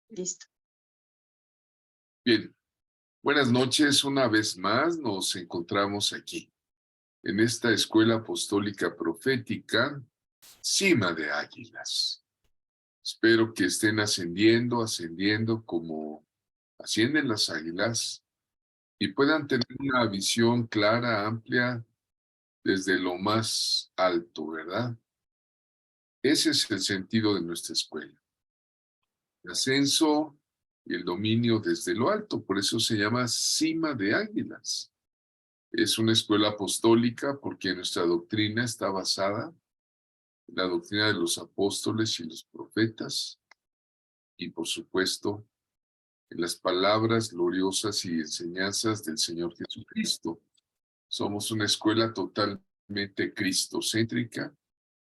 Listo. Bien, buenas noches. Una vez más nos encontramos aquí, en esta escuela apostólica profética, Cima de Águilas. Espero que estén ascendiendo como ascienden las águilas y puedan tener una visión clara, amplia, desde lo más alto, ¿verdad? Ese es el sentido de nuestra escuela. El ascenso y el dominio desde lo alto, por eso se llama Cima de Águilas. Es una escuela apostólica porque nuestra doctrina está basada en la doctrina de los apóstoles y los profetas y, por supuesto, en las palabras gloriosas y enseñanzas del Señor Jesucristo. Somos una escuela totalmente cristocéntrica.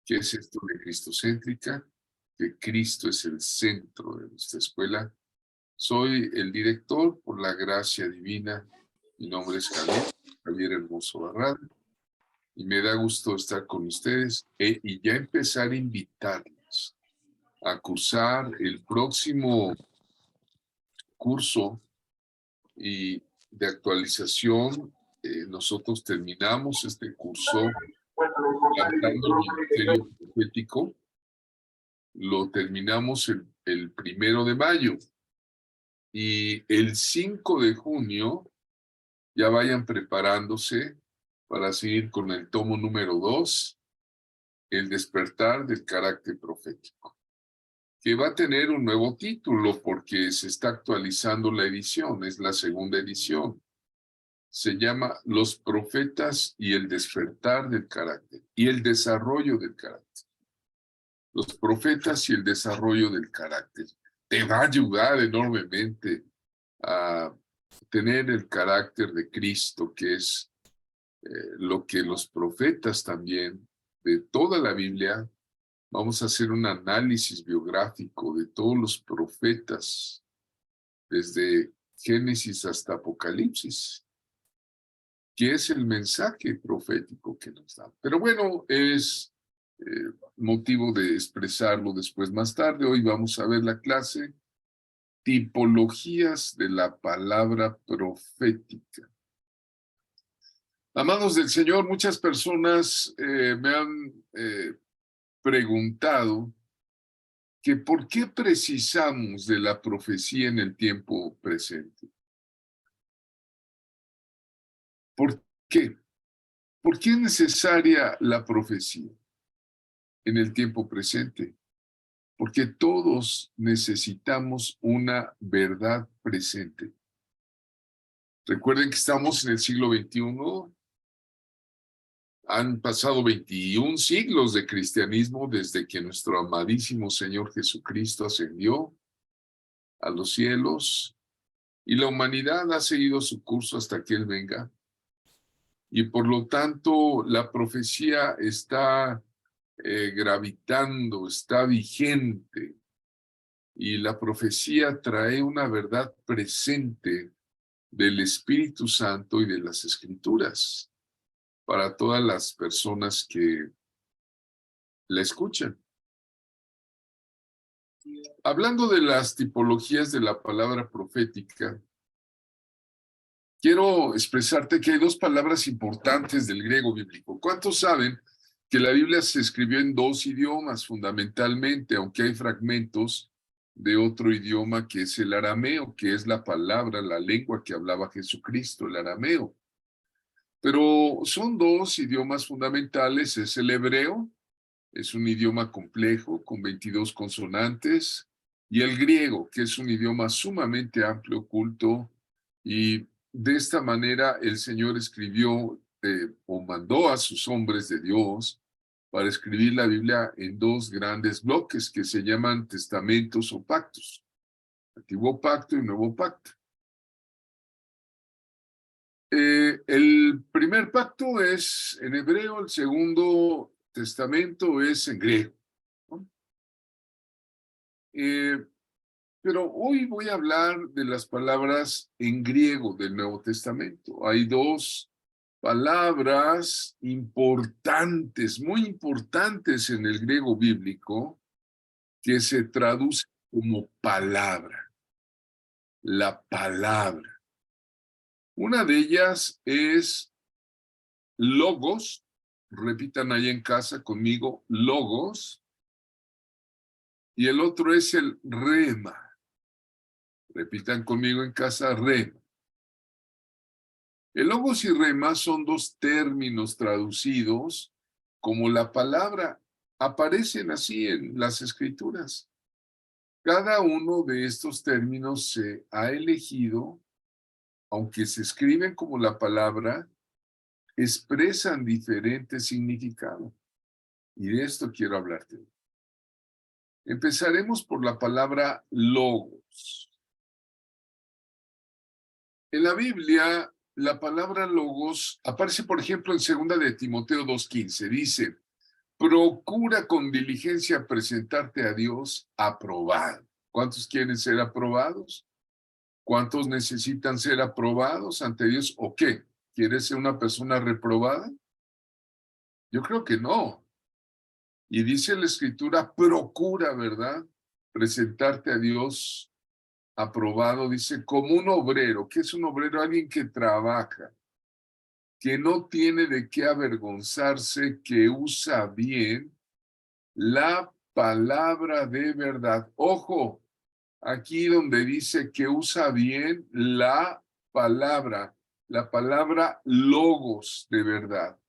¿Qué es esto de cristocéntrica? Que Cristo es el centro de nuestra escuela. Soy el director por la gracia divina. Mi nombre es Javier Hermoso Barrada. Y me da gusto estar con ustedes y ya empezar a invitarles a cursar el próximo curso y de actualización. Nosotros terminamos este curso lanzando el ministerio profético. Lo terminamos el 1 de mayo y el 5 de junio ya vayan preparándose para seguir con el tomo número 2, el despertar del carácter profético, que va a tener un nuevo título porque se está actualizando la edición, es la segunda edición. Se llama Los profetas y el despertar del carácter y el desarrollo del carácter. Los profetas y el desarrollo del carácter. Te va a ayudar enormemente a tener el carácter de Cristo, que es lo que los profetas también de toda la Biblia. Vamos a hacer un análisis biográfico de todos los profetas, desde Génesis hasta Apocalipsis, que es el mensaje profético que nos da. Pero bueno, es motivo de expresarlo después más tarde. Hoy vamos a ver la clase Tipologías de la palabra profética. Amados del Señor, muchas personas me han preguntado que por qué precisamos de la profecía en el tiempo presente. ¿Por qué? ¿Por qué es necesaria la profecía en el tiempo presente? Porque todos necesitamos una verdad presente. Recuerden que estamos en el siglo XXI. Han pasado 21 siglos de cristianismo desde que nuestro amadísimo Señor Jesucristo ascendió a los cielos y la humanidad ha seguido su curso hasta que Él venga. Y por lo tanto, la profecía está gravitando, está vigente. Y la profecía trae una verdad presente del Espíritu Santo y de las Escrituras para todas las personas que la escuchan. Hablando de las tipologías de la palabra profética, quiero expresarte que hay dos palabras importantes del griego bíblico. ¿Cuántos saben que la Biblia se escribió en dos idiomas fundamentalmente, aunque hay fragmentos de otro idioma que es el arameo, que es la palabra, la lengua que hablaba Jesucristo, el arameo? Pero son dos idiomas fundamentales, es el hebreo, es un idioma complejo con 22 consonantes, y el griego, que es un idioma sumamente amplio, culto, y de esta manera el Señor escribió o mandó a sus hombres de Dios para escribir la Biblia en dos grandes bloques que se llaman testamentos o pactos, Antiguo Pacto y Nuevo Pacto. El primer pacto es en hebreo, el segundo testamento es en griego, ¿no? Pero hoy voy a hablar de las palabras en griego del Nuevo Testamento. Hay dos palabras importantes, muy importantes en el griego bíblico, que se traducen como palabra. la palabra. Una de ellas es logos. Repitan ahí en casa conmigo, logos. Y el otro es el rema. Repitan conmigo en casa, rema. El logos y rema son dos términos traducidos como la palabra. Aparecen así en las escrituras. Cada uno de estos términos se ha elegido, aunque se escriben como la palabra, expresan diferentes significados. Y de esto quiero hablarte. Empezaremos por la palabra logos. En la Biblia, la palabra logos aparece, por ejemplo, en 2 de Timoteo 2:15. Dice, procura con diligencia presentarte a Dios aprobado. ¿Cuántos quieren ser aprobados? ¿Cuántos necesitan ser aprobados ante Dios o qué? ¿Quieres ser una persona reprobada? Yo creo que no. Y dice la Escritura, procura, ¿verdad? Presentarte a Dios aprobado, dice, como un obrero. ¿Qué es un obrero? Alguien que trabaja, que no tiene de qué avergonzarse, que usa bien la palabra de verdad. Ojo, aquí donde dice que usa bien la palabra logos de verdad.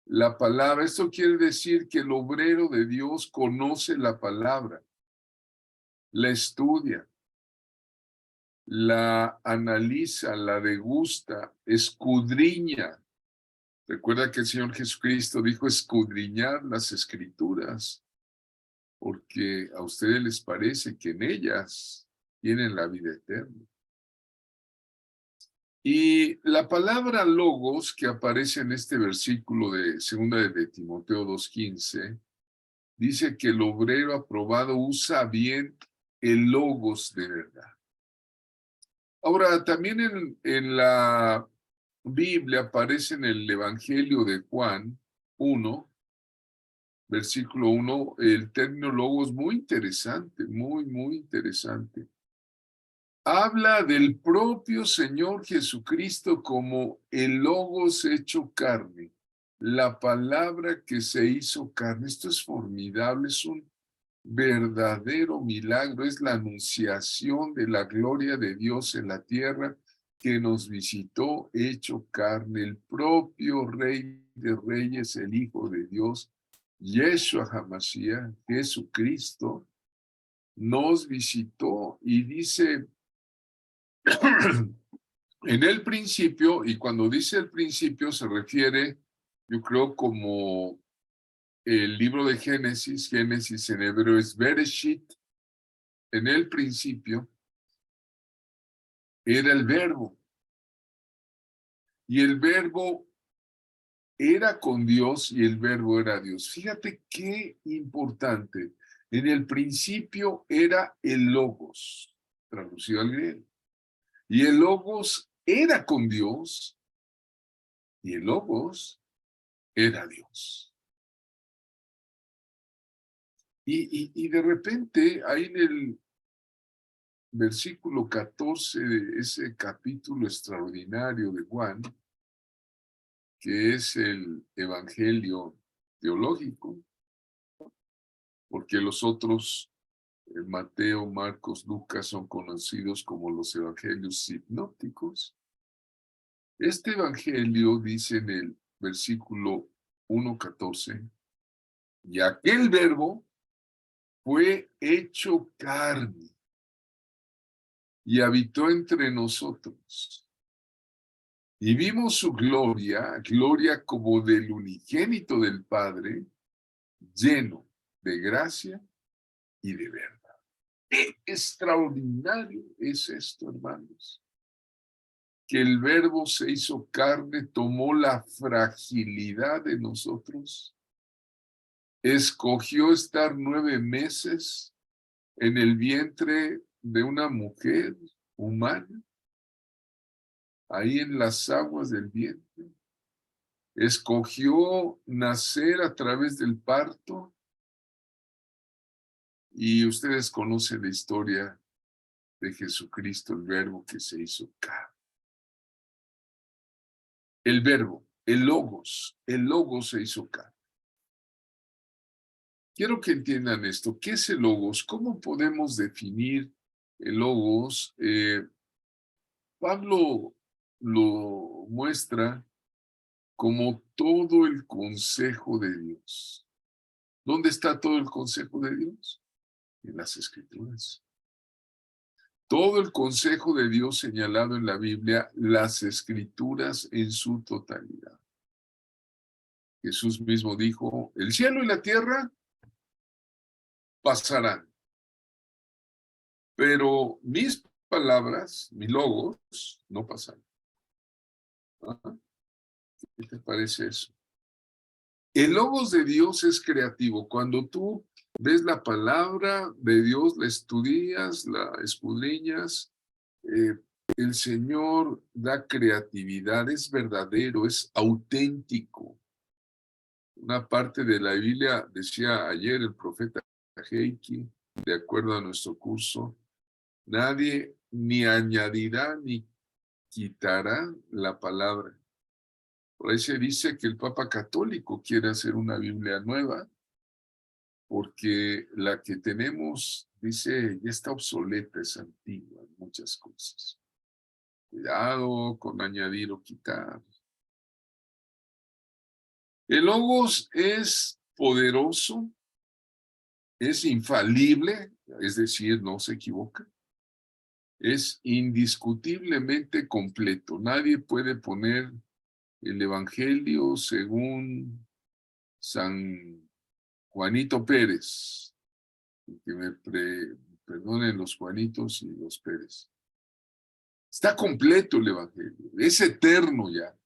La palabra, esto quiere decir que el obrero de Dios conoce la palabra, la estudia, la analiza, la degusta, escudriña. Recuerda que el Señor Jesucristo dijo escudriñar las escrituras, porque a ustedes les parece que en ellas tienen la vida eterna. Y la palabra logos que aparece en este versículo de 2 de Timoteo 2:15, dice que el obrero aprobado usa bien el logos de verdad. Ahora, también en la Biblia aparece en el Evangelio de Juan 1, versículo 1, el término logos muy interesante, muy interesante. Habla del propio Señor Jesucristo como el logos hecho carne, la palabra que se hizo carne. Esto es formidable, es un verdadero milagro, es la anunciación de la gloria de Dios en la tierra que nos visitó hecho carne, el propio Rey de Reyes, el Hijo de Dios, Yeshua HaMashiach, Jesucristo, nos visitó y dice en el principio, y cuando dice el principio se refiere, yo creo, como el libro de Génesis. Génesis en hebreo es Bereshit. En el principio era el verbo, y el verbo era con Dios y el verbo era Dios. Fíjate qué importante. En el principio era el logos, traducido al griego, y el logos era con Dios y el logos era Dios. Y de repente, ahí en el versículo 14 de ese capítulo extraordinario de Juan, que es el evangelio teológico, porque los otros, Mateo, Marcos, Lucas, son conocidos como los evangelios sinópticos. Este evangelio dice en el versículo 1:14, y aquel verbo fue hecho carne y habitó entre nosotros. Y vimos su gloria, gloria como del unigénito del Padre, lleno de gracia y de verdad. ¡Qué extraordinario es esto, hermanos! Que el verbo se hizo carne, tomó la fragilidad de nosotros, escogió estar 9 meses en el vientre de una mujer humana, ahí en las aguas del vientre. Escogió nacer a través del parto, y ustedes conocen la historia de Jesucristo, el verbo que se hizo carne. El verbo, el logos se hizo carne. Quiero que entiendan esto. ¿Qué es el logos? ¿Cómo podemos definir el logos? Pablo lo muestra como todo el consejo de Dios. ¿Dónde está todo el consejo de Dios? En las Escrituras. Todo el consejo de Dios señalado en la Biblia, las Escrituras en su totalidad. Jesús mismo dijo, el cielo y la tierra pasarán, pero mis palabras, mi logos, no pasarán. ¿Ah? ¿Qué te parece eso? El logos de Dios es creativo. Cuando tú ves la palabra de Dios, la estudias, la escudriñas, el Señor da creatividad, es verdadero, es auténtico. Una parte de la Biblia, decía ayer el profeta Heiki, de acuerdo a nuestro curso, nadie ni añadirá ni quitará la palabra. Por ahí se dice que el Papa Católico quiere hacer una Biblia nueva, porque la que tenemos, dice, ya está obsoleta, es antigua en muchas cosas. Cuidado con añadir o quitar. El Logos es poderoso, es infalible, es decir, no se equivoca. Es indiscutiblemente completo. Nadie puede poner el Evangelio según San Juanito Pérez. Que me perdonen los Juanitos y los Pérez. Está completo el Evangelio, es eterno ya.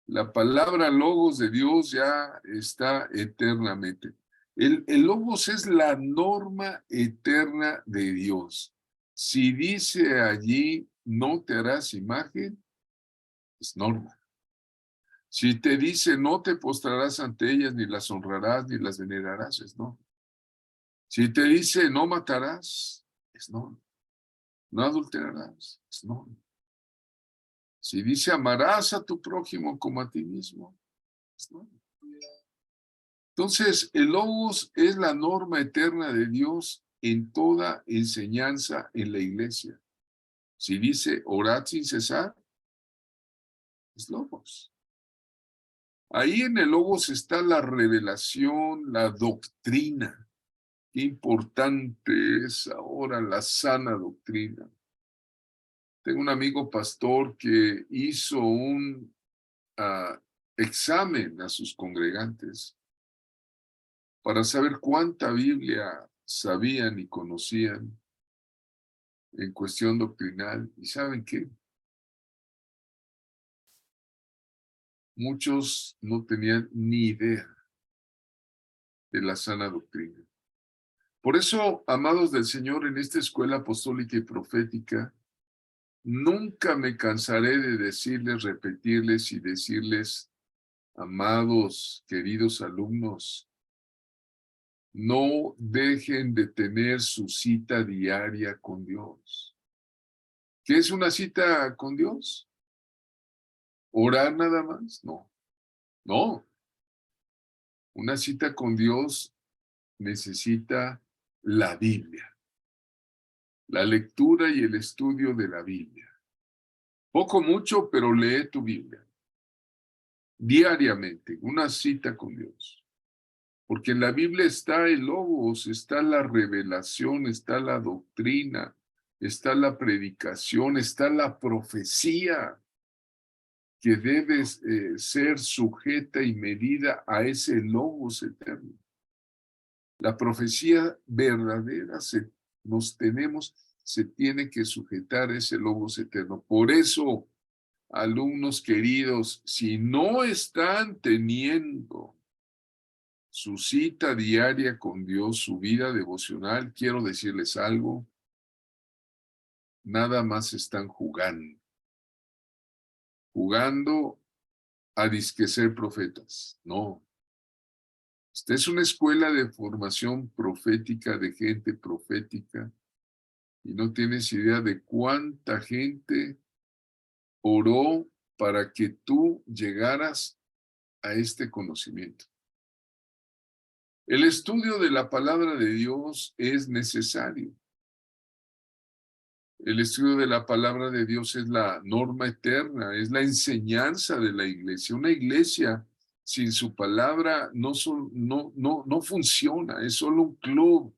La palabra logos de Dios ya está eternamente. El logos es la norma eterna de Dios. Si dice allí, no te harás imagen, es norma. Si te dice, no te postrarás ante ellas, ni las honrarás, ni las venerarás, es norma. Si te dice, no matarás, es norma. No adulterarás, es norma. Si dice, amarás a tu prójimo como a ti mismo, es norma. Entonces, el logos es la norma eterna de Dios en toda enseñanza en la iglesia. Si dice, orad sin cesar, es logos. Ahí en el logos está la revelación, la doctrina. Qué importante es ahora la sana doctrina. Tengo un amigo pastor que hizo un examen a sus congregantes para saber cuánta Biblia sabían y conocían en cuestión doctrinal. ¿Y saben qué? Muchos no tenían ni idea de la sana doctrina. Por eso, amados del Señor, en esta escuela apostólica y profética, nunca me cansaré de decirles, repetirles y decirles, amados, queridos alumnos, no dejen de tener su cita diaria con Dios. ¿Qué es una cita con Dios? ¿Orar nada más? No. No. Una cita con Dios necesita la Biblia, la lectura y el estudio de la Biblia. Poco, mucho, pero lee tu Biblia. Diariamente, una cita con Dios. Porque en la Biblia está el logos, está la revelación, está la doctrina, está la predicación, está la profecía que debe ser sujeta y medida a ese logos eterno. La profecía verdadera se tiene que sujetar a ese logos eterno. Por eso, alumnos queridos, si no están teniendo su cita diaria con Dios, su vida devocional, quiero decirles algo, nada más están jugando. Jugando a disque ser profetas. No. Esta es una escuela de formación profética, de gente profética, Y no tienes idea de cuánta gente oró para que tú llegaras a este conocimiento. El estudio de la palabra de Dios es necesario. El estudio de la palabra de Dios es la norma eterna, es la enseñanza de la iglesia. Una iglesia sin su palabra no funciona, es solo un club.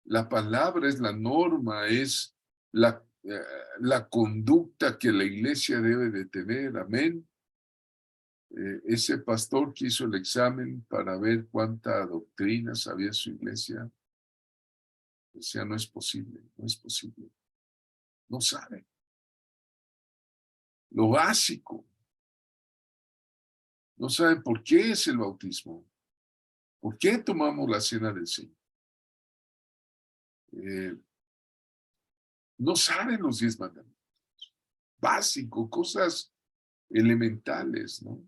La palabra es la norma, es la conducta que la iglesia debe de tener. Amén. Ese pastor que hizo el examen para ver cuánta doctrina sabía su iglesia, decía, no es posible, no es posible. No sabe. Lo básico. No saben por qué es el bautismo. ¿Por qué tomamos la cena del Señor? No saben los 10 mandamientos. Básico, cosas elementales, ¿no?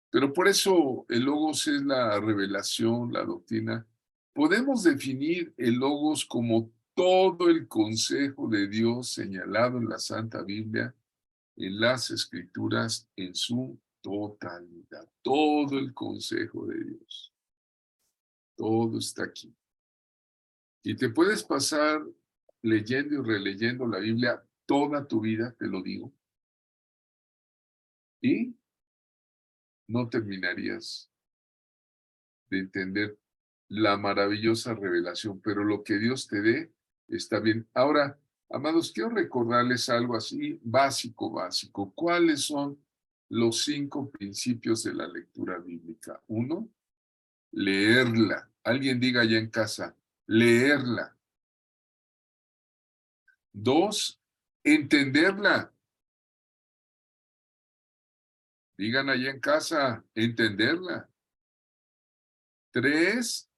Pero por eso el Logos es la revelación, la doctrina. Podemos definir el Logos como todo el consejo de Dios señalado en la Santa Biblia, en las Escrituras, en su totalidad. Todo el consejo de Dios. Todo está aquí. Y te puedes pasar leyendo y releyendo la Biblia toda tu vida, te lo digo, y no terminarías de entender la maravillosa revelación, pero lo que Dios te dé está bien. Ahora, amados, quiero recordarles algo así básico. ¿Cuáles son los 5 principios de la lectura bíblica? 1, leerla. Alguien diga allá en casa, leerla. 2, entenderla. Digan allá en casa, entenderla. 3,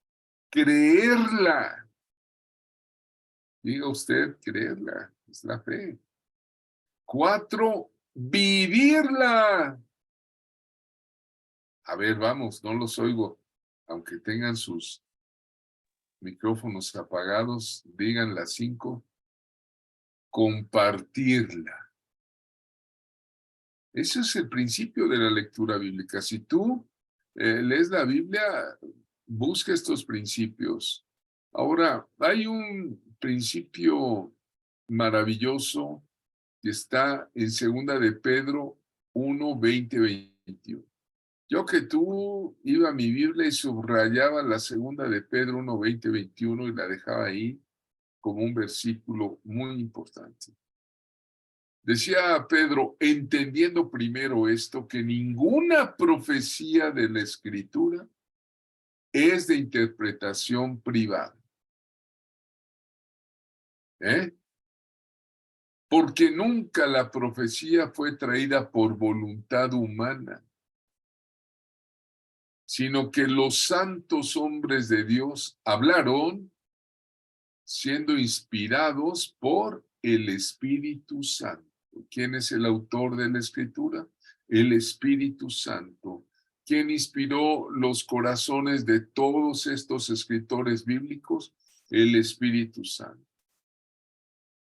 creerla. Diga usted, creerla. Es la fe. 4, vivirla. A ver, vamos, no los oigo. Aunque tengan sus micrófonos apagados, digan las 5. Compartirla. Ese es el principio de la lectura bíblica. Si tú lees la Biblia, busca estos principios. Ahora, hay un principio maravilloso que está en 2 de Pedro 1, 20, 21. Yo que tú iba a mi Biblia y subrayaba la 2 de Pedro 1, 20, 21 y la dejaba ahí como un versículo muy importante. Decía Pedro, entendiendo primero esto, que ninguna profecía de la Escritura es de interpretación privada. Porque nunca la profecía fue traída por voluntad humana, sino que los santos hombres de Dios hablaron siendo inspirados por el Espíritu Santo. ¿Quién es el autor de la Escritura? El Espíritu Santo. ¿Quién inspiró los corazones de todos estos escritores bíblicos? El Espíritu Santo.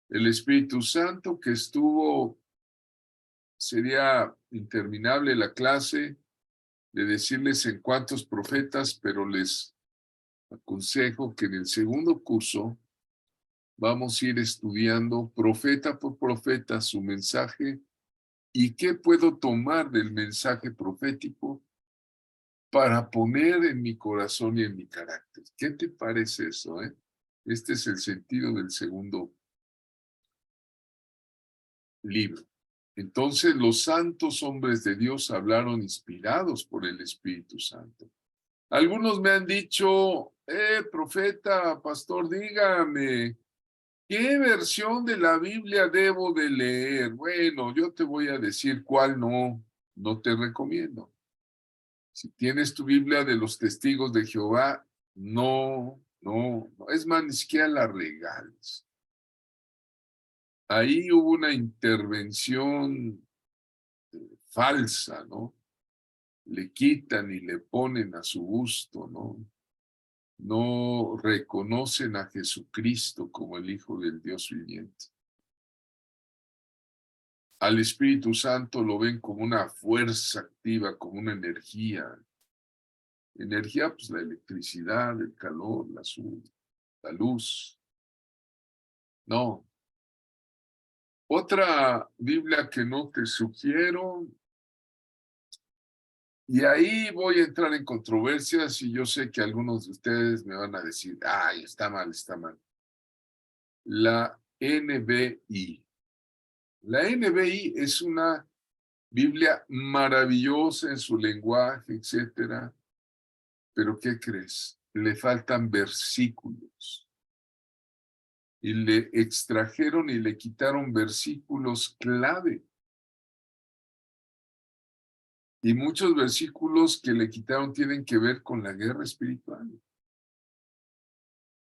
El Espíritu Santo que estuvo, sería interminable la clase de decirles en cuántos profetas, pero les aconsejo que en el segundo curso vamos a ir estudiando profeta por profeta su mensaje y qué puedo tomar del mensaje profético para poner en mi corazón y en mi carácter. ¿Qué te parece eso? Este es el sentido del segundo libro. Entonces los santos hombres de Dios hablaron inspirados por el Espíritu Santo. Algunos me han dicho, profeta, pastor, dígame, ¿qué versión de la Biblia debo de leer? Bueno, yo te voy a decir cuál no te recomiendo. Si tienes tu Biblia de los Testigos de Jehová, no. Es más, ni siquiera la regales. Ahí hubo una intervención falsa, ¿no? Le quitan y le ponen a su gusto, ¿no? no reconocen a Jesucristo como el Hijo del Dios viviente. Al Espíritu Santo lo ven como una fuerza activa, como una energía. Energía, pues la electricidad, el calor, la luz. No. Otra Biblia que no te sugiero, y ahí voy a entrar en controversias y yo sé que algunos de ustedes me van a decir, ay, está mal, está mal. La NBI. La NBI es una Biblia maravillosa en su lenguaje, etcétera, pero ¿qué crees? Le faltan versículos. Y le extrajeron y le quitaron versículos clave. Y muchos versículos que le quitaron tienen que ver con la guerra espiritual.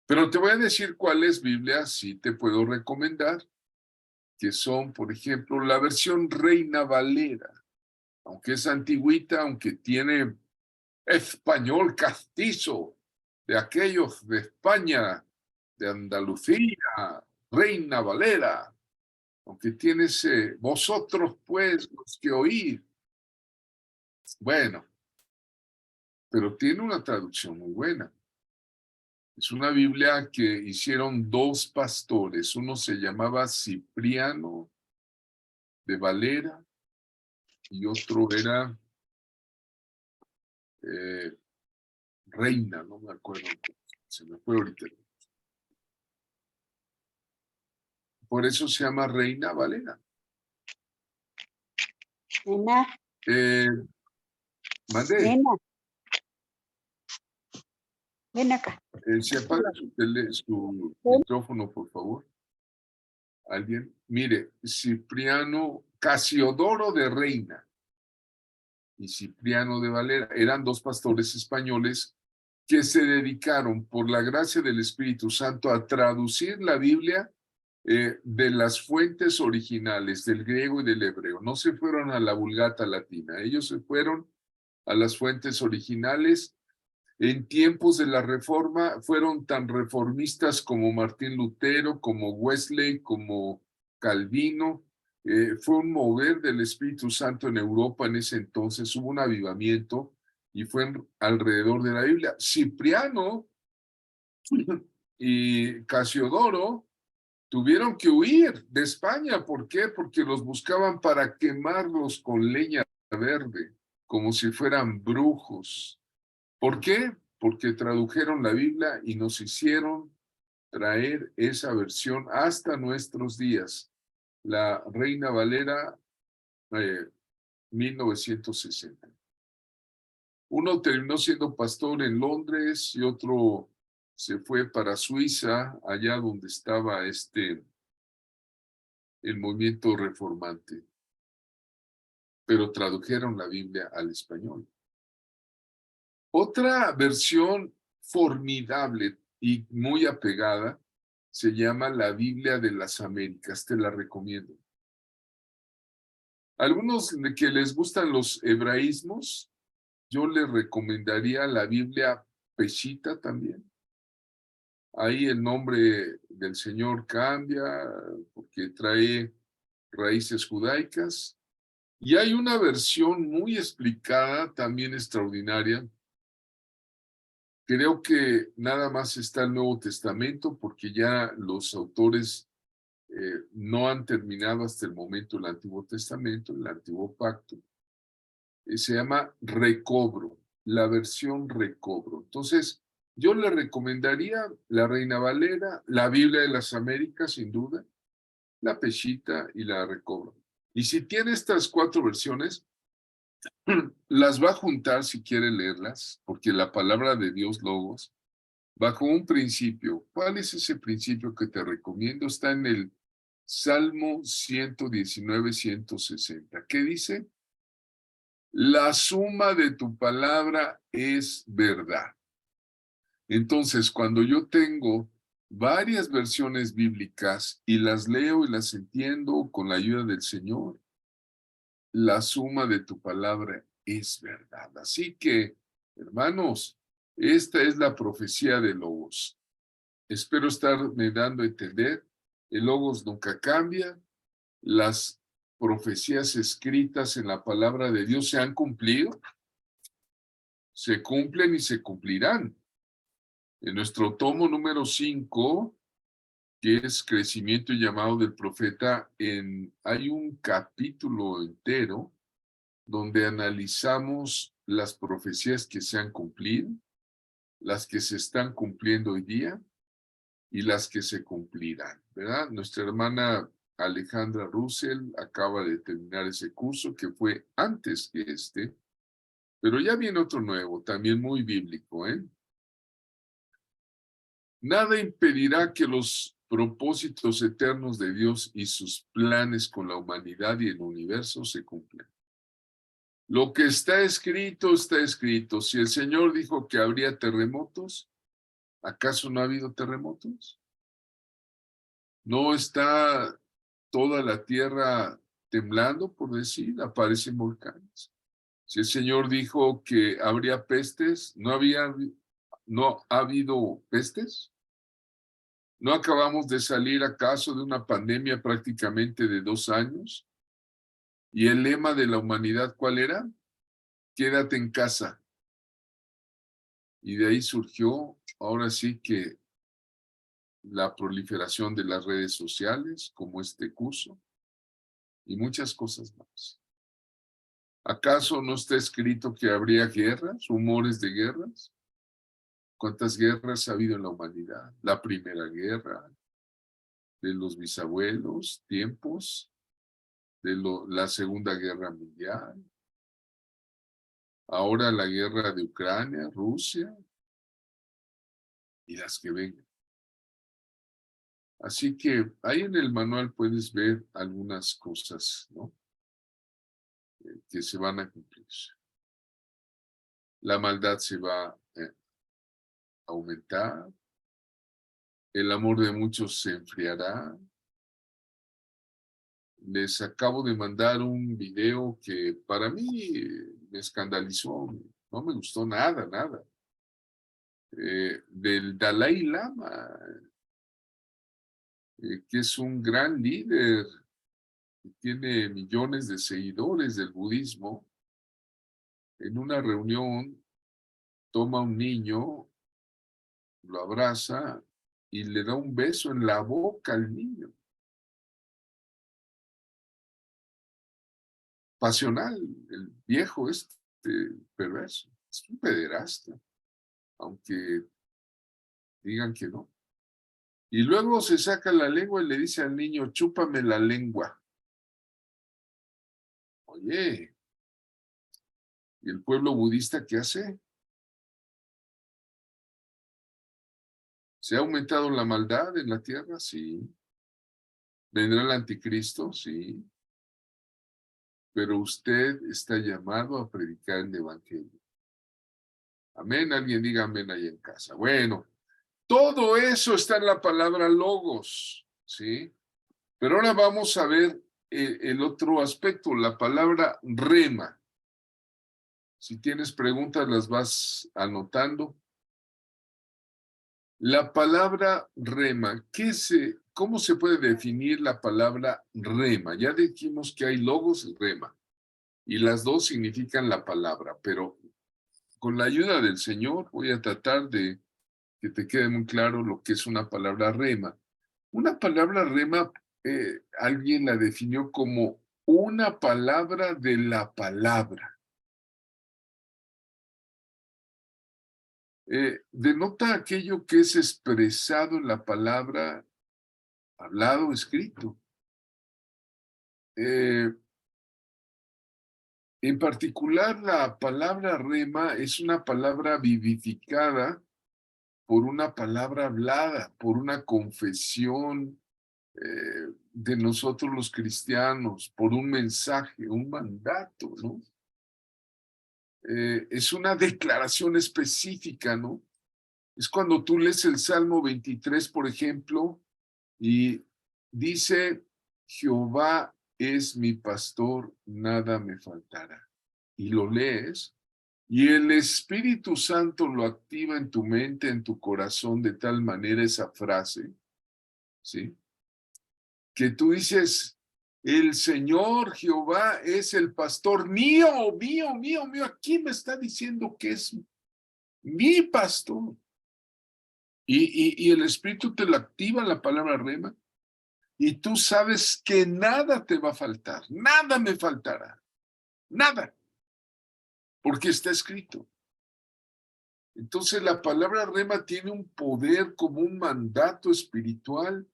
Pero te voy a decir cuáles Biblias sí te puedo recomendar, que son, por ejemplo, la versión Reina Valera, aunque es antigüita, aunque tiene español castizo, de aquellos de España, de Andalucía, Reina Valera, aunque tiene ese, vosotros pues los que oír. Bueno, pero tiene una traducción muy buena. Es una Biblia que hicieron dos pastores. Uno se llamaba Cipriano de Valera y otro era Reina, no me acuerdo, se me fue ahorita. Por eso se llama Reina Valera. Nena, Mandé. nena, ven acá. Se apaga su micrófono, por favor. ¿Alguien? Mire, Cipriano, Casiodoro de Reina y Cipriano de Valera eran dos pastores españoles que se dedicaron, por la gracia del Espíritu Santo, a traducir la Biblia de las fuentes originales, del griego y del hebreo. No se fueron a la Vulgata latina, ellos se fueron a las fuentes originales. En tiempos de la Reforma fueron tan reformistas como Martín Lutero, como Wesley, como Calvino. Fue un mover del Espíritu Santo en Europa en ese entonces, hubo un avivamiento y fue alrededor de la Biblia. Cipriano y Casiodoro tuvieron que huir de España. ¿Por qué? Porque los buscaban para quemarlos con leña verde, como si fueran brujos. ¿Por qué? Porque tradujeron la Biblia y nos hicieron traer esa versión hasta nuestros días. La Reina Valera, 1960. Uno terminó siendo pastor en Londres y otro se fue para Suiza, allá donde estaba el movimiento reformante. Pero tradujeron la Biblia al español. Otra versión formidable y muy apegada se llama la Biblia de las Américas, te la recomiendo. Algunos de que les gustan los hebraísmos, yo les recomendaría la Biblia Peshita también. Ahí el nombre del Señor cambia porque trae raíces judaicas. Y hay una versión muy explicada, también extraordinaria. Creo que nada más está el Nuevo Testamento porque ya los autores no han terminado hasta el momento el Antiguo Testamento, el Antiguo Pacto. Se llama Recobro, la versión Recobro. Entonces, yo le recomendaría la Reina Valera, la Biblia de las Américas, sin duda, la Peshita y la Recobro. Y si tiene estas cuatro versiones, las va a juntar si quiere leerlas, porque la palabra de Dios, Logos, bajo un principio. ¿Cuál es ese principio que te recomiendo? Está en el Salmo 119, 160. ¿Qué dice? La suma de tu palabra es verdad. Entonces, cuando yo tengo varias versiones bíblicas y las leo y las entiendo con la ayuda del Señor, la suma de tu palabra es verdad. Así que, hermanos, Esta es la profecía de Logos. Espero estarme dando a entender. El Logos nunca cambia. Las profecías escritas en la palabra de Dios se han cumplido, se cumplen y se cumplirán. En nuestro tomo número 5, que es Crecimiento y Llamado del Profeta, hay un capítulo entero donde analizamos las profecías que se han cumplido, las que se están cumpliendo hoy día y las que se cumplirán, ¿verdad? Nuestra hermana Alejandra Russell acaba de terminar ese curso que fue antes que este, pero ya viene otro nuevo, también muy bíblico, ¿eh? Nada impedirá que los propósitos eternos de Dios y sus planes con la humanidad y el universo se cumplan. Lo que está escrito, está escrito. Si el Señor dijo que habría terremotos, ¿acaso no ha habido terremotos? ¿No está toda la tierra temblando, por decir? Aparecen volcanes. Si el Señor dijo que habría pestes, ¿no ha habido pestes? ¿No acabamos de salir acaso de una pandemia prácticamente de 2 años? ¿Y el lema de la humanidad cuál era? Quédate en casa. Y de ahí surgió, ahora sí que la proliferación de las redes sociales, como este curso, y muchas cosas más. ¿Acaso no está escrito que habría guerras, rumores de guerras? ¿Cuántas guerras ha habido en la humanidad? La primera guerra, de los bisabuelos, tiempos, la Segunda Guerra Mundial, ahora la guerra de Ucrania, Rusia, y las que vengan. Así que ahí en el manual puedes ver algunas cosas, ¿no? Que se van a cumplir. La maldad se va a aumentar, el amor de muchos se enfriará. Les acabo de mandar un video que para mí me escandalizó, no me gustó nada, nada. Del Dalai Lama, que es un gran líder, que tiene millones de seguidores del budismo. En una reunión toma a un niño, lo abraza y le da un beso en la boca al niño. Pasional, el viejo perverso, es un pederasta, aunque digan que no. Y luego se saca la lengua y le dice al niño, chúpame la lengua. Oye, ¿y el pueblo budista qué hace? ¿Se ha aumentado la maldad en la tierra? Sí. ¿Vendrá el anticristo? Sí. Pero usted está llamado a predicar el evangelio. Amén. Alguien diga amén ahí en casa. Bueno, todo eso está en la palabra logos, ¿sí? Pero ahora vamos a ver el otro aspecto, la palabra rema. Si tienes preguntas, las vas anotando. La palabra rema, ¿cómo se puede definir la palabra rema? Ya dijimos que hay logos y rema, y las dos significan la palabra, pero con la ayuda del Señor voy a tratar de que te quede muy claro lo que es una palabra rema. Una palabra rema, alguien la definió como una palabra de la palabra. Denota aquello que es expresado en la palabra, hablado, escrito. En particular, la palabra rema es una palabra vivificada por una palabra hablada, por una confesión de nosotros los cristianos, por un mensaje, un mandato, ¿no? Es una declaración específica, ¿no? Es cuando tú lees el Salmo 23, por ejemplo, y dice, Jehová es mi pastor, nada me faltará. Y lo lees, Y el Espíritu Santo lo activa en tu mente, en tu corazón, de tal manera esa frase, ¿sí? Que tú dices, el Señor Jehová es el pastor mío, mío, mío, mío. Aquí me está diciendo que es mi pastor. Y el Espíritu te lo activa, la palabra rema, y tú sabes que nada te va a faltar, nada me faltará, nada, porque está escrito. Entonces la palabra rema tiene un poder como un mandato espiritual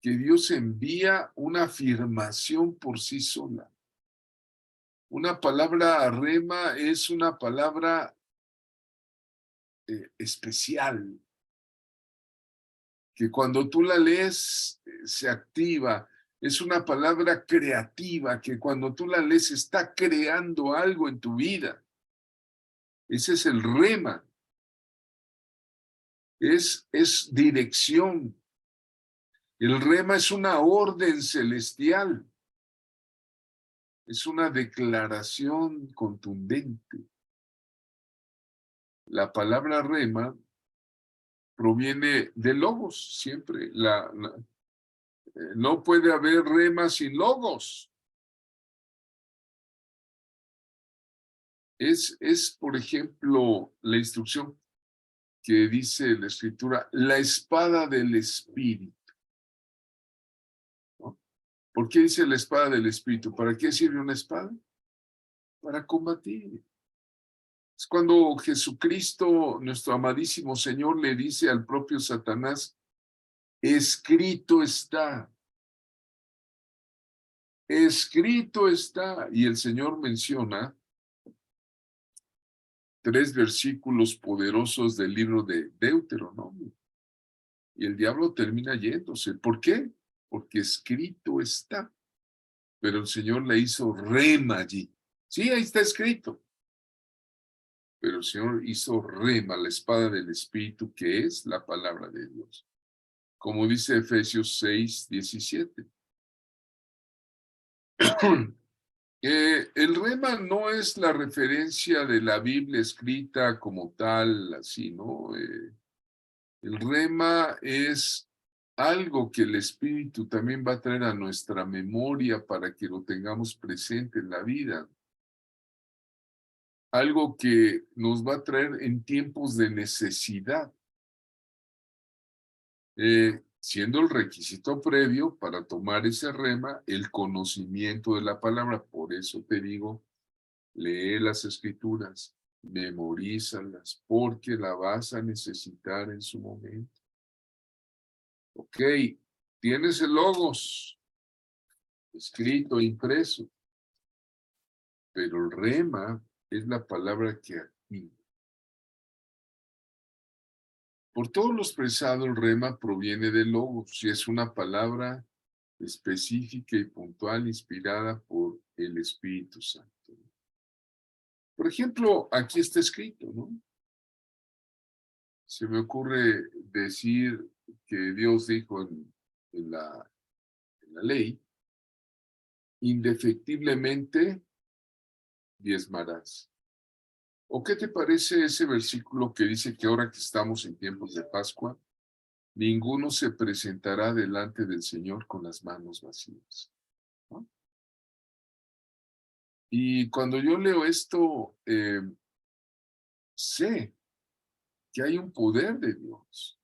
que Dios envía, una afirmación por sí sola. Una palabra rema es una palabra especial, que cuando tú la lees se activa. Es una palabra creativa que cuando tú la lees está creando algo en tu vida. Ese es el rema. Es dirección. El rema es una orden celestial. Es una declaración contundente. La palabra rema proviene de logos, siempre. No puede haber rema sin logos. Por ejemplo, la instrucción que dice la Escritura, la espada del Espíritu, ¿no? ¿Por qué dice la espada del Espíritu? ¿Para qué sirve una espada? Para combatir. Es cuando Jesucristo, nuestro amadísimo Señor, le dice al propio Satanás, escrito está. Escrito está. Y el Señor menciona 3 versículos poderosos del libro de Deuteronomio. Y el diablo termina yéndose. ¿Por qué? Porque escrito está. Pero el Señor le hizo rema allí. Sí, ahí está escrito. Pero el Señor hizo rema, la espada del Espíritu, que es la palabra de Dios. Como dice Efesios 6:17. El rema no es la referencia de la Biblia escrita como tal, así, ¿no? El rema es algo que el Espíritu también va a traer a nuestra memoria para que lo tengamos presente en la vida. Algo que nos va a traer en tiempos de necesidad, siendo el requisito previo para tomar ese rema el conocimiento de la palabra. Por eso te digo, lee las Escrituras, memorízalas, porque la vas a necesitar en su momento. Ok, tienes el logos escrito, impreso, pero el rema es la palabra que activa. Por todo lo expresado, el rema proviene del logos y es una palabra específica y puntual inspirada por el Espíritu Santo. Por ejemplo, aquí está escrito, ¿no? Se me ocurre decir que Dios dijo en la ley, indefectiblemente diezmarás. ¿O qué te parece ese versículo que dice que ahora que estamos en tiempos de Pascua, ninguno se presentará delante del Señor con las manos vacías? ¿No? Y cuando yo leo esto, sé que hay un poder de Dios,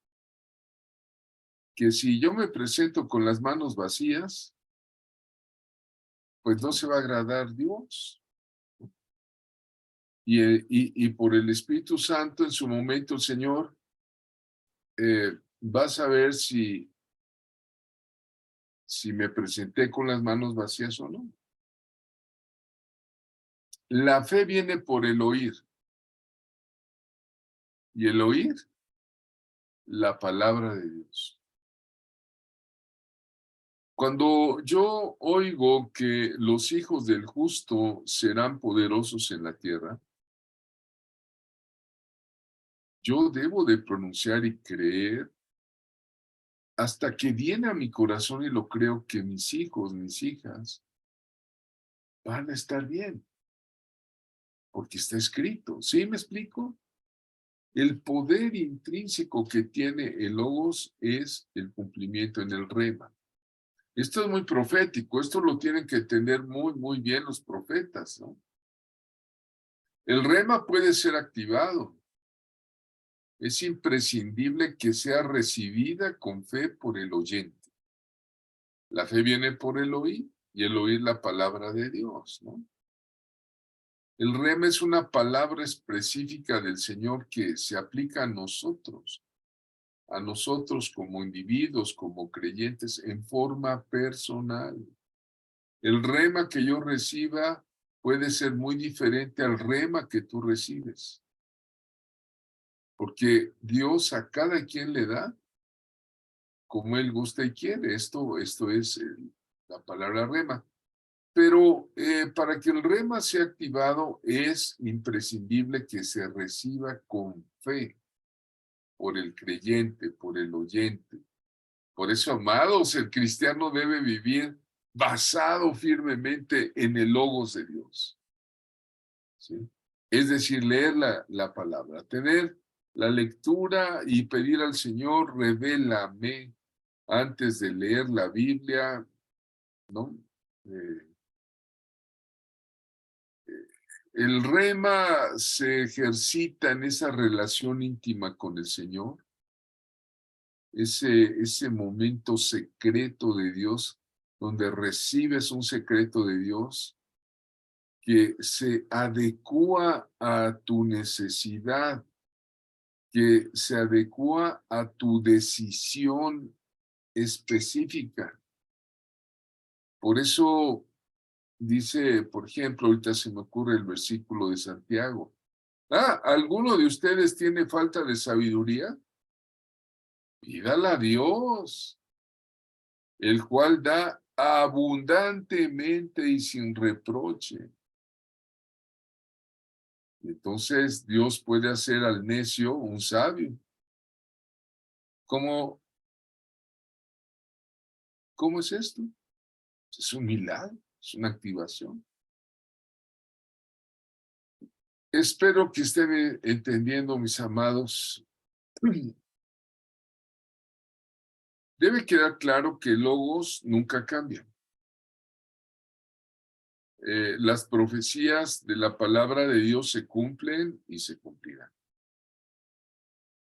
que si yo me presento con las manos vacías, pues no se va a agradar Dios. Y por el Espíritu Santo, en su momento, el Señor va a saber si me presenté con las manos vacías o no. La fe viene por el oír. Y el oír, la palabra de Dios. Cuando yo oigo que los hijos del justo serán poderosos en la tierra, yo debo de pronunciar y creer hasta que viene a mi corazón y lo creo que mis hijos, mis hijas van a estar bien. porque está escrito. ¿Sí me explico? El poder intrínseco que tiene el logos es el cumplimiento en el rema. Esto es muy profético, esto lo tienen que entender muy bien los profetas, ¿no? El rema puede ser activado. Es imprescindible que sea recibida con fe por el oyente. La fe viene por el oír y el oír la palabra de Dios, ¿no? El rema es una palabra específica del Señor que se aplica a nosotros como individuos, como creyentes, en forma personal. El rema que yo reciba puede ser muy diferente al rema que tú recibes, porque Dios a cada quien le da como Él gusta y quiere. Esto es la palabra rema. Pero para que el rema sea activado es imprescindible que se reciba con fe por el creyente, por el oyente. Por eso, amados, el cristiano debe vivir basado firmemente en el logos de Dios, ¿sí? Es decir, leer la palabra, tener la lectura y pedir al Señor, revélame antes de leer la Biblia, ¿no? Eh, el rema se ejercita en esa relación íntima con el Señor, ese momento secreto de Dios, donde recibes un secreto de Dios que se adecúa a tu necesidad, que se adecúa a tu decisión específica. Por eso dice, por ejemplo, ahorita se me ocurre el versículo de Santiago. ¿Alguno de ustedes tiene falta de sabiduría? Pídala a Dios, el cual da abundantemente y sin reproche. Entonces Dios puede hacer al necio un sabio. ¿Cómo es esto? Es un milagro, es una activación. Espero que estén entendiendo, mis amados. Debe quedar claro que logos nunca cambian. Las profecías de la palabra de Dios se cumplen y se cumplirán.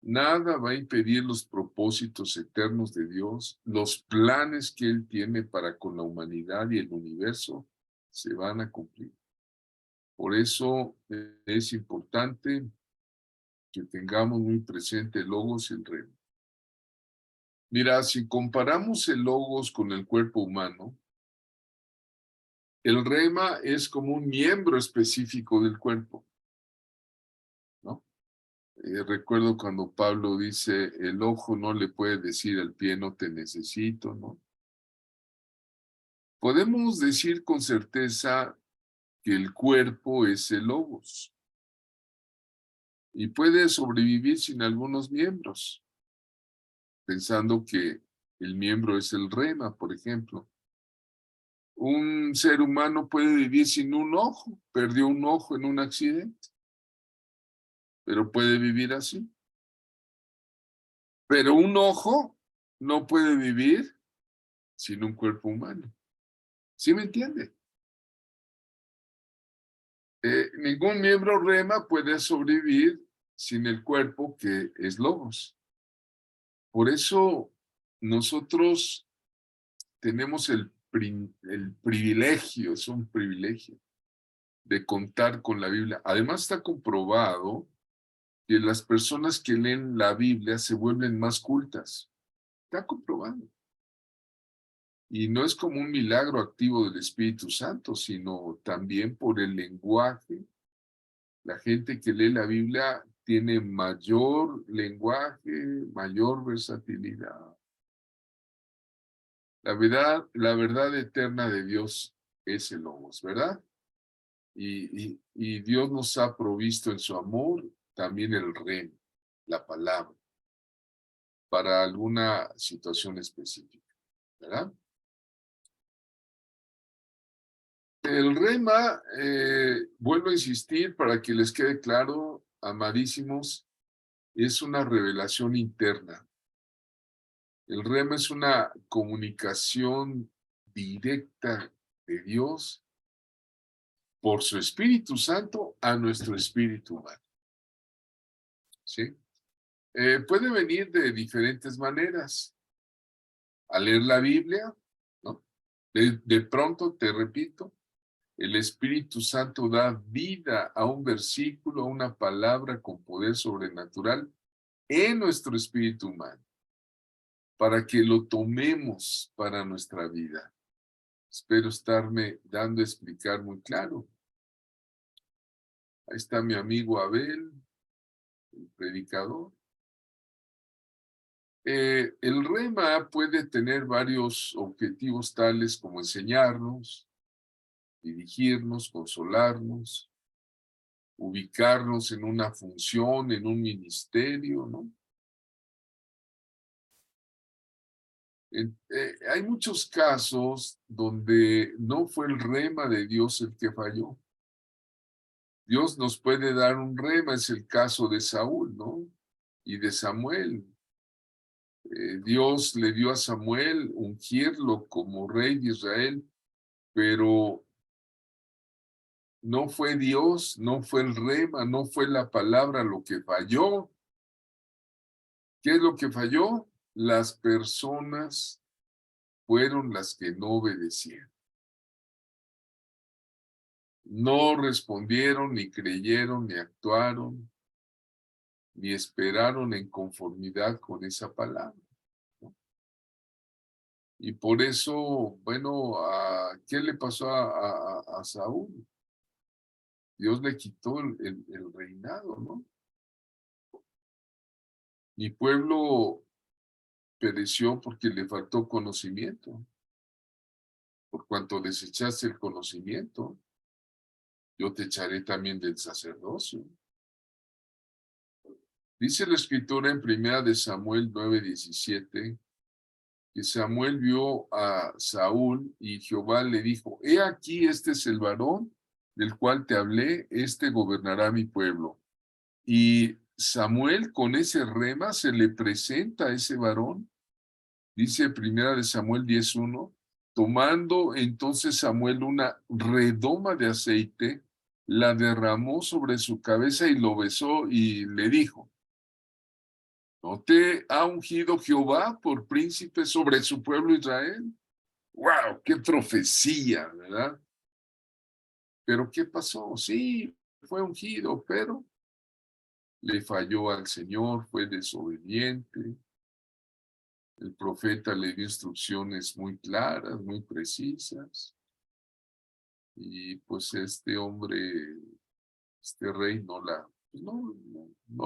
Nada va a impedir los propósitos eternos de Dios, los planes que Él tiene para con la humanidad y el universo se van a cumplir. Por eso es importante que tengamos muy presente el logos y el rema. Mira, si comparamos el logos con el cuerpo humano, el rema es como un miembro específico del cuerpo, ¿no? Recuerdo cuando Pablo dice, el ojo no le puede decir al pie, no te necesito, ¿no? Podemos decir con certeza que el cuerpo es el logos y puede sobrevivir sin algunos miembros, pensando que el miembro es el rema, por ejemplo. Un ser humano puede vivir sin un ojo, perdió un ojo en un accidente, pero puede vivir así. Pero un ojo no puede vivir sin un cuerpo humano. ¿Sí me entiende? Ningún miembro rema puede sobrevivir sin el cuerpo que es logos. Por eso nosotros tenemos el privilegio, es un privilegio, de contar con la Biblia. Además está comprobado que las personas que leen la Biblia se vuelven más cultas. Está comprobado. Y no es como un milagro activo del Espíritu Santo, sino también por el lenguaje. La gente que lee la Biblia tiene mayor lenguaje, mayor versatilidad. La verdad eterna de Dios es el Logos, ¿verdad? Y Dios nos ha provisto en su amor también el rema, la palabra, para alguna situación específica, ¿verdad? El rema, vuelvo a insistir para que les quede claro, amadísimos, es una revelación interna. El rema es una comunicación directa de Dios por su Espíritu Santo a nuestro espíritu humano. ¿Sí? Puede venir de diferentes maneras. Al leer la Biblia, ¿no? De pronto, te repito, el Espíritu Santo da vida a un versículo, a una palabra con poder sobrenatural en nuestro espíritu humano, para que lo tomemos para nuestra vida. Espero estarme dando a explicar muy claro. Ahí está mi amigo Abel, el predicador. El rema puede tener varios objetivos tales como enseñarnos, dirigirnos, consolarnos, ubicarnos en una función, en un ministerio, ¿no? Hay muchos casos donde no fue el rema de Dios el que falló. Dios nos puede dar un rema, es el caso de Saúl, ¿no? Y de Samuel. Dios le dio a Samuel ungirlo como rey de Israel, pero no fue Dios, no fue el rema, no fue la palabra lo que falló. ¿Qué es lo que falló? Las personas fueron las que no obedecieron. No respondieron, ni creyeron, ni actuaron, ni esperaron en conformidad con esa palabra, ¿no? Y por eso, bueno, ¿qué le pasó a Saúl? Dios le quitó el reinado, ¿no? Mi pueblo pereció porque le faltó conocimiento. Por cuanto desechaste el conocimiento, yo te echaré también del sacerdocio. Dice la escritura en 1 de Samuel 9:17, que Samuel vio a Saúl y Jehová le dijo, he aquí este es el varón del cual te hablé, este gobernará mi pueblo. Y Samuel con ese rema se le presenta a ese varón. Dice 1 de Samuel 10:1, tomando entonces Samuel una redoma de aceite, la derramó sobre su cabeza y lo besó y le dijo, ¿no te ha ungido Jehová por príncipe sobre su pueblo Israel? ¡Wow! ¡Qué profecía!, ¿verdad? Pero ¿qué pasó? Sí, fue ungido, pero le falló al Señor, fue desobediente. El profeta le dio instrucciones muy claras, muy precisas. Y pues este hombre, este rey, no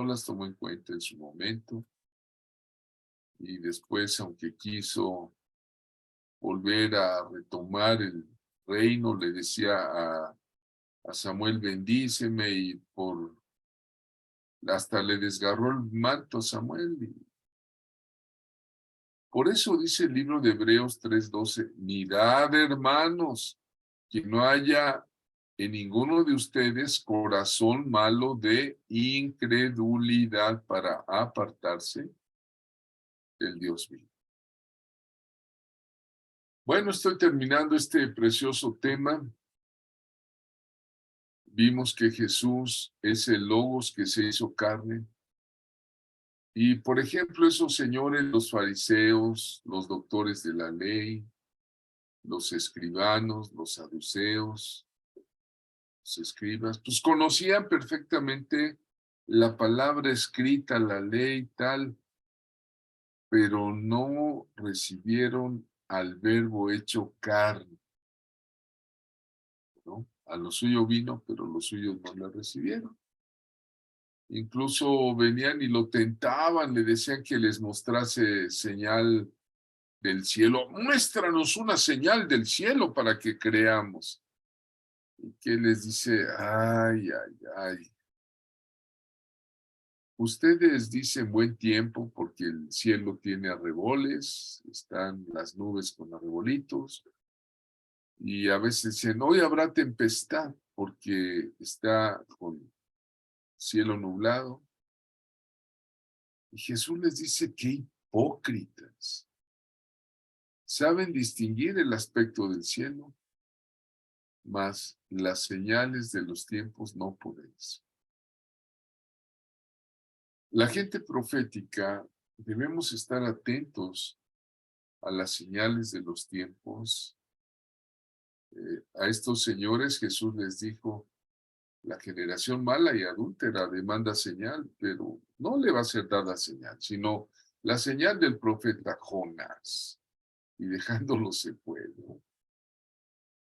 las tomó en cuenta en su momento. Y después, aunque quiso volver a retomar el reino, le decía a Samuel, bendíceme, y hasta le desgarró el manto a Samuel. Por eso dice el libro de Hebreos 3:12, mirad, hermanos, que no haya en ninguno de ustedes corazón malo de incredulidad para apartarse del Dios vivo. Bueno, estoy terminando este precioso tema. Vimos que Jesús es el Logos que se hizo carne. Y, por ejemplo, esos señores, los fariseos, los doctores de la ley, los escribanos, los saduceos, los escribas, pues conocían perfectamente la palabra escrita, la ley, tal, pero no recibieron al Verbo hecho carne, ¿no? A lo suyo vino, pero los suyos no le recibieron. Incluso venían y lo tentaban, le decían que les mostrase señal del cielo. Muéstranos una señal del cielo para que creamos. Y que les dice, ay, ay, ay. Ustedes dicen buen tiempo porque el cielo tiene arreboles, están las nubes con arrebolitos, Y a veces dicen, hoy habrá tempestad porque está con cielo nublado. Y Jesús les dice, qué hipócritas. Saben distinguir el aspecto del cielo, mas las señales de los tiempos no podéis. La gente profética debemos estar atentos a las señales de los tiempos. A estos señores Jesús les dijo, la generación mala y adúltera demanda señal, pero no le va a ser dada señal, sino la señal del profeta Jonás, y dejándolo se fue.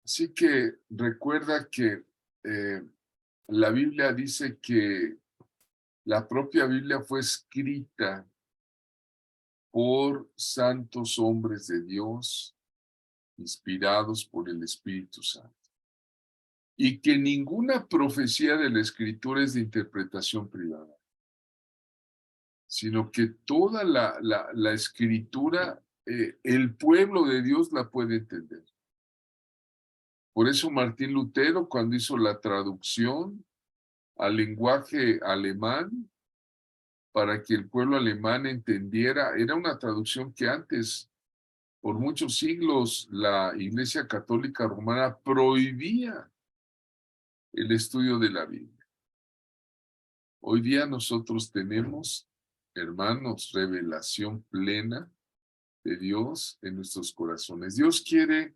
Así que recuerda que la Biblia dice que la propia Biblia fue escrita por santos hombres de Dios, inspirados por el Espíritu Santo. Y que ninguna profecía de la Escritura es de interpretación privada, sino que toda la Escritura, el pueblo de Dios la puede entender. Por eso Martín Lutero, cuando hizo la traducción al lenguaje alemán, para que el pueblo alemán entendiera, era una traducción que antes, por muchos siglos, la Iglesia Católica Romana prohibía el estudio de la Biblia. Hoy día nosotros tenemos, hermanos, revelación plena de Dios en nuestros corazones. Dios quiere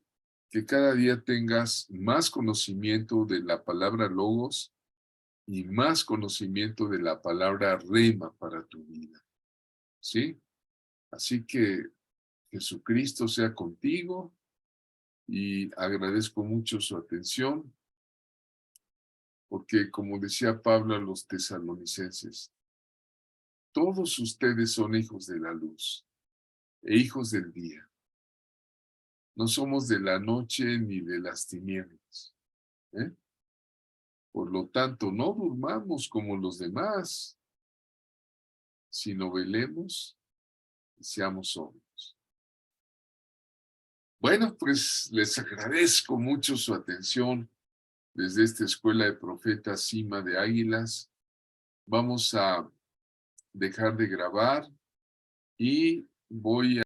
que cada día tengas más conocimiento de la palabra logos y más conocimiento de la palabra rema para tu vida. ¿Sí? Así que Jesucristo sea contigo y agradezco mucho su atención, porque como decía Pablo a los tesalonicenses, todos ustedes son hijos de la luz e hijos del día. No somos de la noche ni de las tinieblas. Por lo tanto, no durmamos como los demás, sino velemos y seamos sobrios. Bueno, pues les agradezco mucho su atención desde esta Escuela de Profetas Cima de Águilas. Vamos a dejar de grabar y voy a